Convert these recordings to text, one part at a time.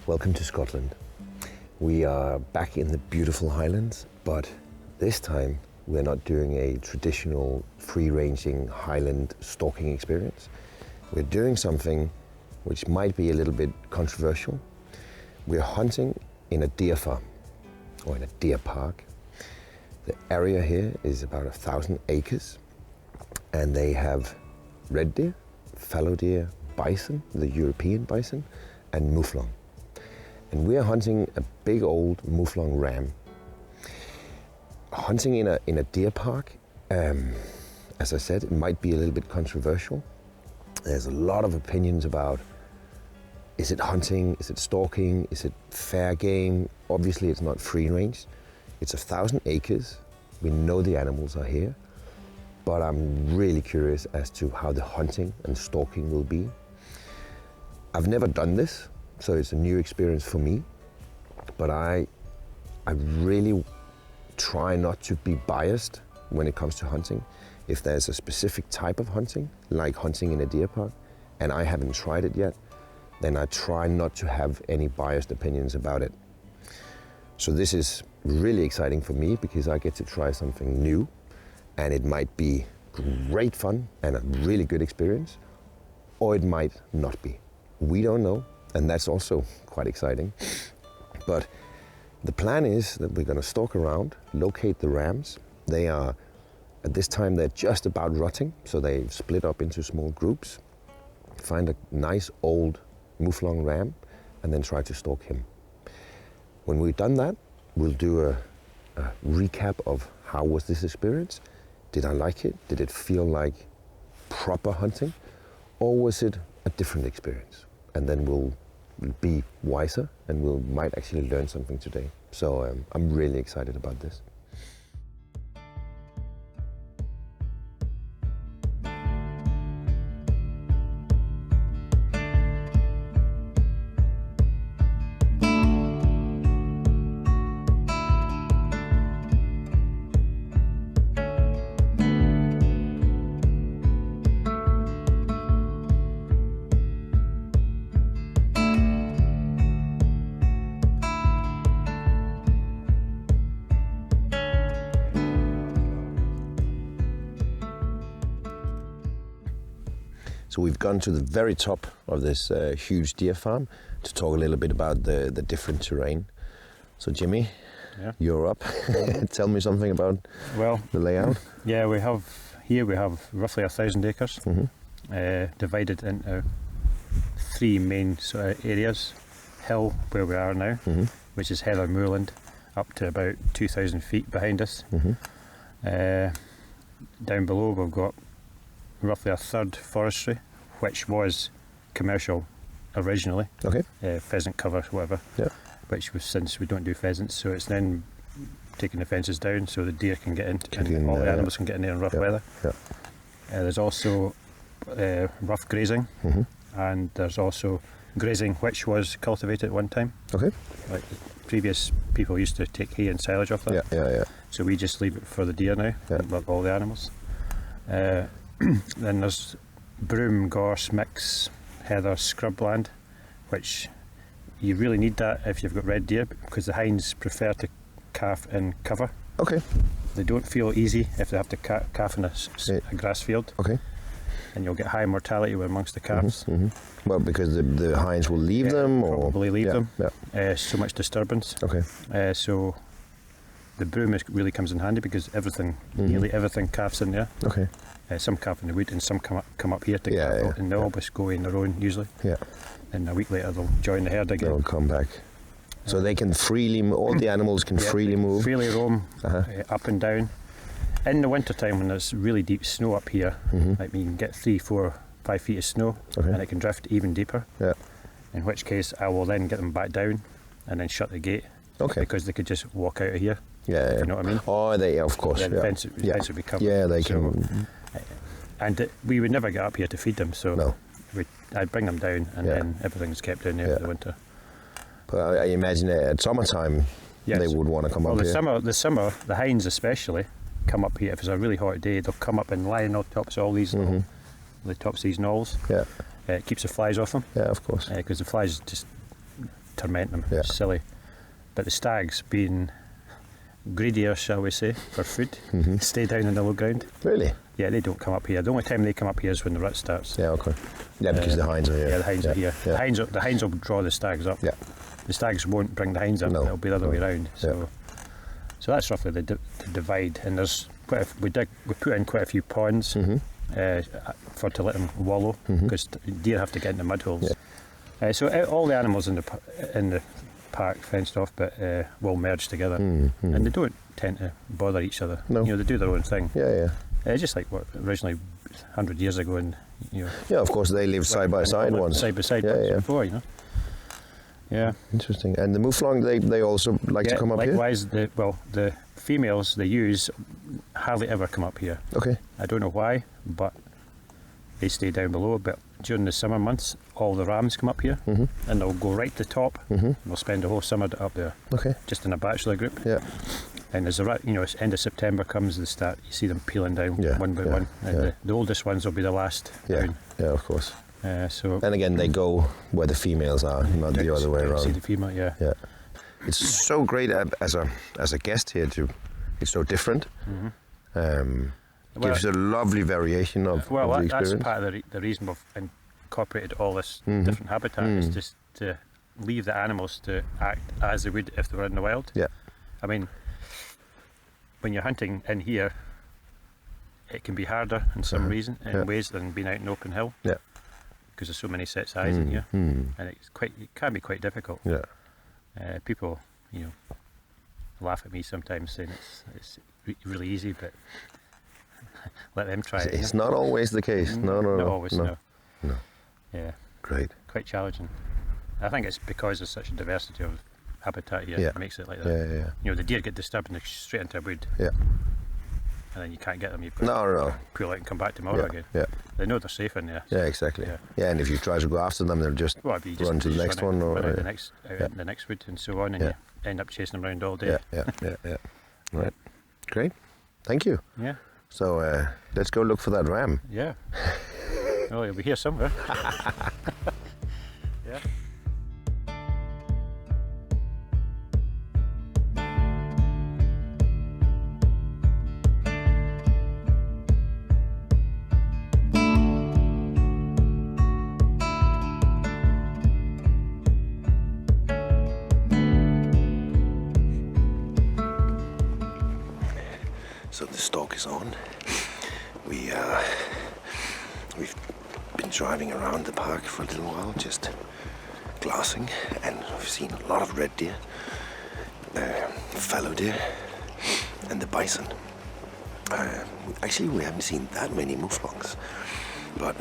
Welcome to Scotland. We are back in the beautiful Highlands, but this time we're not doing a traditional free-ranging Highland stalking experience. We're doing something which might be a little bit controversial. We're hunting in a deer farm, or in a deer park. The area here is about 1,000 acres, and they have red deer, fallow deer, bison, the European bison, and Muflon. And we're hunting a big old Muflon ram. Hunting in a deer park, as I said, it might be a little bit controversial. There's a lot of opinions about, is it hunting, is it stalking, is it fair game? Obviously it's not free range. It's 1,000 acres, we know the animals are here, but I'm really curious as to how the hunting and stalking will be. I've never done this, so it's a new experience for me, but I really try not to be biased when it comes to hunting. If there's a specific type of hunting, like hunting in a deer park, and I haven't tried it yet, then I try not to have any biased opinions about it. So this is really exciting for me because I get to try something new, and it might be great fun and a really good experience, or it might not be. We don't know, and that's also quite exciting. But the plan is that we're going to stalk around, locate the rams. They are, at this time, they're just about rutting, so they've split up into small groups. Find a nice old Muflon ram, and then try to stalk him. When we've done that, we'll do a recap of how was this experience. Did I like it? Did it feel like proper hunting? Or was it a different experience? And then we'll be wiser and we might actually learn something today. So I'm really excited about this. So we've gone to the very top of this huge deer farm to talk a little bit about the different terrain. So Jimmy, you're up. Tell me something about the layout. Yeah, we have roughly 1,000 acres, divided into 3 main sort of areas. Hill, where we are now, which is heather moorland, up to about 2,000 feet behind us. Down below we've got roughly 1/3 forestry, which was commercial originally. Okay. Pheasant cover, whatever. Yeah. Which was, since we don't do pheasants, so it's then taking the fences down so the deer can get in, and all the animals can get in there in rough weather. Yeah. There's also rough grazing, and there's also grazing which was cultivated at one time. Okay. Like previous people used to take hay and silage off that. Yeah. So we just leave it for the deer now, like all the animals. Then there's broom, gorse, mix, heather, scrubland, which you really need that if you've got red deer, because the hinds prefer to calf in cover. Okay. They don't feel easy if they have to calf in a grass field. Okay. And you'll get high mortality amongst the calves. Well, because the hinds will leave them? Probably leave them. Yeah. So much disturbance. Okay. So the broom really comes in handy because nearly everything calves in there. Okay. Some calf in the wood and some come up here to calf, and they always go in their own usually. Yeah. And a week later they'll join the herd again. They'll come back. So they can freely, all the animals can freely move? Freely roam up and down. In the winter time when there's really deep snow up here, like you can get 3, 4, 5 feet of snow, and it can drift even deeper. Yeah. In which case I will then get them back down and then shut the gate. Okay. Because they could just walk out of here. Yeah. You know what I mean? Oh, of course. The fence would be covered. Yeah, they can. And we would never get up here to feed them, so I'd bring them down, and then everything's kept down there for the winter. But I imagine at summertime they would want to come up here. The summer, the hinds especially, come up here. If it's a really hot day, they'll come up and lie on the tops of all these the tops of these knolls. Yeah. It keeps the flies off them. Yeah, of course. Because the flies just torment them. It's silly. But the stags, being greedier, shall we say, for food, stay down in the low ground. Really? Yeah, they don't come up here. The only time they come up here is when the rut starts. Yeah, okay. Yeah, because the hinds are here. Yeah, the hinds are here. Yeah. The hinds will draw the stags up. Yeah. The stags won't bring the hinds up. No. It'll be the other way around. So that's roughly the divide. And there's we put in quite a few ponds to let them wallow, because deer have to get in the mud holes. Yeah. So all the animals in the park, fenced off, but will merge together, and they don't tend to bother each other. No. They do their own thing. Yeah. Just like what originally 100 years ago, and Yeah, of course they lived side by side once. Side by side before, Yeah. Interesting. And the Muflon, they also like to come up likewise, here? Likewise, the females they use hardly ever come up here. Okay. I don't know why, but they stay down below. But during the summer months, all the rams come up here, and they'll go right to the top, and they'll spend the whole summer up there. Okay. Just in a bachelor group. Yeah. And as it's end of September comes, you see them peeling down one by one. And the oldest ones will be the last down. Yeah, of course. And again, they go where the females are, not the other way around. See the female, yeah. It's so great as a guest here it's so different. Gives a lovely variation of the experience. That's part of the reason we've incorporated all this different habitat, is just to leave the animals to act as they would if they were in the wild. Yeah. I mean, when you're hunting in here, it can be harder in some ways than being out in open hill. Yeah. Because there's so many sets of eyes in here, and it can be quite difficult. Yeah. People, laugh at me sometimes saying it's really easy, but let them try it. It's not always the case. No. Not always. No. Yeah. Great. Quite challenging. I think it's because there's such a diversity of habitat here that makes it like that. Yeah. The deer get disturbed and they're straight into a wood. Yeah. And then you can't get them. You've got to pull out and come back tomorrow again. Yeah. They know they're safe in there. Yeah, exactly. Yeah, and if you try to go after them, they'll just run to the next one, or run out the next wood and so on, and you end up chasing them around all day. Yeah. Right. Great. Thank you. Yeah. So let's go look for that ram. Yeah. Oh, he'll be here somewhere. Yeah. So the stalk is on. We've been driving around the park for a little while, just glassing, and we've seen a lot of red deer, fallow deer, and the bison. Actually, we haven't seen that many muflons, but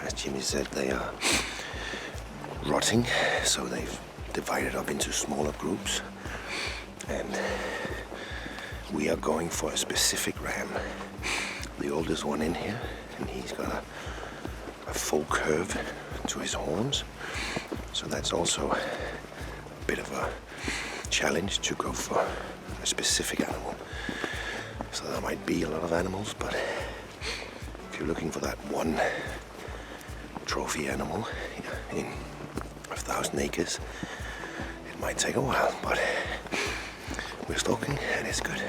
as Jimmy said, they are rotting, so they've divided up into smaller groups, and we are going for a specific ram, the oldest one in here, and he's got a full curve to his horns, so that's also a bit of a challenge to go for a specific animal. So there might be a lot of animals, but if you're looking for that one trophy animal in 1,000 acres, it might take a while, but we're stalking and it's good.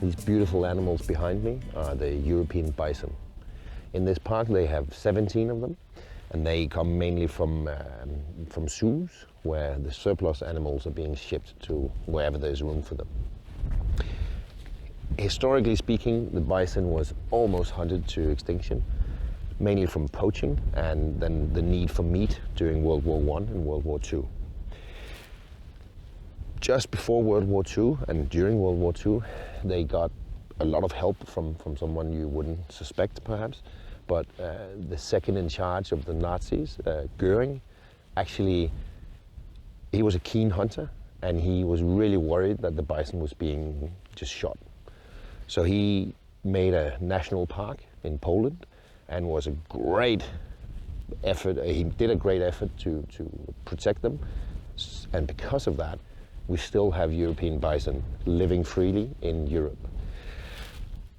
These beautiful animals behind me are the European bison. In this park they have 17 of them, and they come mainly from zoos, where the surplus animals are being shipped to wherever there's room for them. Historically speaking, the bison was almost hunted to extinction, mainly from poaching and then the need for meat during World War I and World War II. Just before World War II and during World War II, they got a lot of help from someone you wouldn't suspect perhaps, but the second in charge of the Nazis, Goering, actually, he was a keen hunter and he was really worried that the bison was being just shot. So he made a national park in Poland and was a great effort, he did a great effort to protect them, and because of that, we still have European bison living freely in Europe.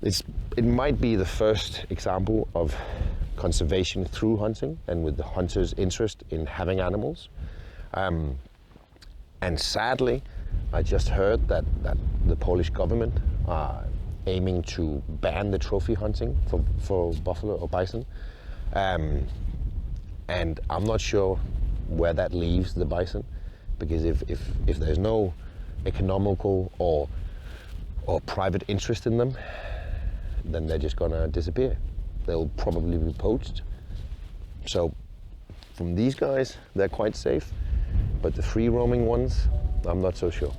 It might be the first example of conservation through hunting and with the hunter's interest in having animals. And sadly, I just heard that the Polish government are aiming to ban the trophy hunting for buffalo or bison. And I'm not sure where that leaves the bison, because if there's no economical or private interest in them, then they're just gonna disappear. They'll probably be poached. So from these guys, they're quite safe, but the free roaming ones, I'm not so sure.